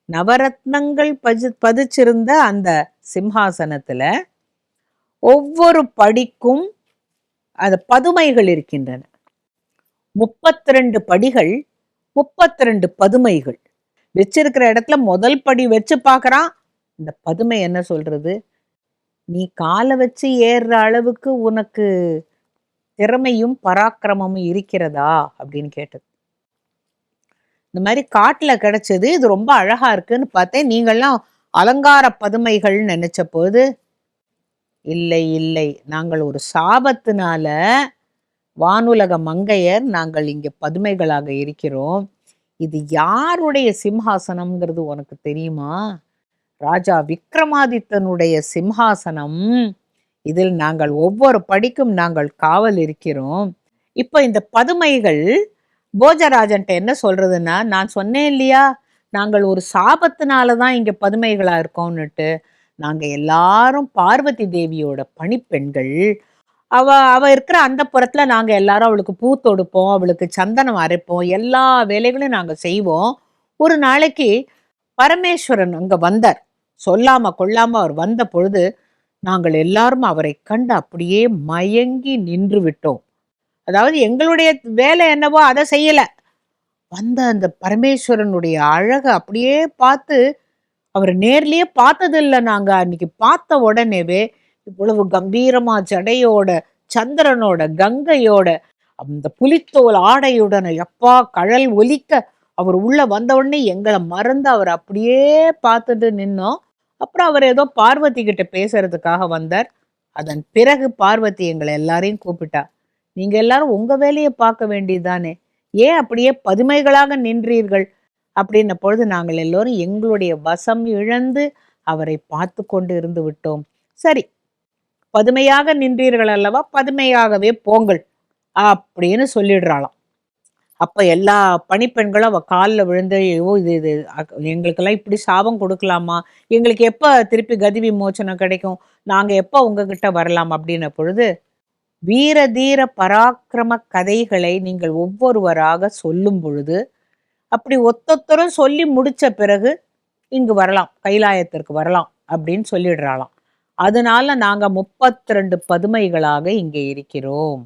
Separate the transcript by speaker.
Speaker 1: நவரத்னங்கள் பதிச்சிருந்த அந்த சிம்ஹாசனத்துல ஒவ்வொரு படிக்கும் அது பதுமைகள் இருக்கின்றன. 32 படிகள், 32 பதுமைகள் வச்சிருக்கிற இடத்துல முதல் படி வச்சு பார்க்கறான். இந்த பதுமை என்ன சொல்றது, நீ காலை வச்சு ஏறுற அளவுக்கு உனக்கு திறமையும் பராக்கிரமமும் இருக்கிறதா அப்படின்னு கேட்டது. இந்த மாதிரி காட்டுல கிடைச்சது, இது ரொம்ப அழகா இருக்குன்னு பார்த்தேன், நீங்கள்லாம் அலங்கார பதுமைகள்னு நினைச்ச போது, இல்லை இல்லை, நாங்கள் ஒரு சாபத்தினால வானுலக மங்கையர் நாங்கள் இங்கே பதுமைகளாக இருக்கிறோம். இது யாருடைய சிம்ஹாசனம்ங்கிறது உனக்கு தெரியுமா? ராஜா விக்ரமாதித்தனுடைய சிம்ஹாசனம். இதில் நாங்கள் ஒவ்வொரு படிக்கும் நாங்கள் காவல் இருக்கிறோம். இப்போ இந்த பதுமைகள் போஜராஜன்ட்ட என்ன சொல்றதுன்னா, நான் சொன்னேன் இல்லையா, நாங்கள் ஒரு சாபத்தினால தான் இங்க பதுமைகளா இருக்கோம்னுட்டு. நாங்க எல்லாரும் பார்வதி தேவியோட பணிப்பெண்கள். அவ இருக்கிற அந்த புறத்துல நாங்க எல்லாரும் அவளுக்கு பூ தொடுப்போம், அவளுக்கு சந்தனம் அரைப்போம், எல்லா வேலைகளையும் நாங்க செய்வோம். ஒரு நாளைக்கு பரமேஸ்வரன் அங்க வந்தார். சொல்லாம கொள்ளாம அவர் வந்த பொழுது நாங்கள் எல்லாரும் அவரை கண்டு அப்படியே மயங்கி நின்று விட்டோம். அதாவது எங்களுடைய வேலை என்னவோ அதை செய்யல, வந்த அந்த பரமேஸ்வரனுடைய அழக அப்படியே பார்த்து, அவர் நேர்லயே பார்த்ததில்லை நாங்க. அன்னைக்கு பார்த்த உடனேவே இவ்வளவு கம்பீரமா ஜடையோட, சந்திரனோட, கங்கையோட, அந்த புலித்தோல் ஆடையுடன் எப்பா கழல் ஒலிக்க அவர் உள்ள வந்த உடனே எங்களை மறந்து அவர் அப்படியே பார்த்துட்டு நின்னோம். அப்புறம் அவர் ஏதோ பார்வதி கிட்ட பேசுறதுக்காக வந்தார். அதன் பிறகு பார்வதி எங்களை எல்லாரையும் கூப்பிட்டா, நீங்க எல்லாரும் உங்க வேலையை பார்க்க வேண்டியதுதானே, ஏன் அப்படியே பதுமைகளாக நின்றீர்கள் அப்படின்ன பொழுது நாங்கள் எல்லோரும் எங்களுடைய வசம் இழந்து அவரை பார்த்து கொண்டு இருந்து விட்டோம். சரி, பதுமையாக நின்றீர்கள் அல்லவா, பதுமையாகவே போங்கள் அப்படின்னு சொல்லிடுறாளாம். அப்ப எல்லா பணிப்பெண்களும் அவ காலில் விழுந்து, ஐயோ இது இது எங்களுக்கெல்லாம் இப்படி சாபம் கொடுக்கலாமா, எங்களுக்கு எப்ப திருப்பி கதி விமோச்சனம் கிடைக்கும், நாங்க எப்ப உங்ககிட்ட வரலாம் அப்படின்ன பொழுது, வீர தீர பராக்கிரம கதைகளை நீங்கள் ஒவ்வொருவராக சொல்லும் பொழுது, அப்படி ஒத்தொத்தரும் சொல்லி முடிச்ச பிறகு இங்கு வரலாம், கைலாயத்திற்கு வரலாம் அப்படின்னு சொல்லிடுறாளாம். அதனால நாங்க 32 பதுமைகளாக இங்கே இருக்கிறோம்.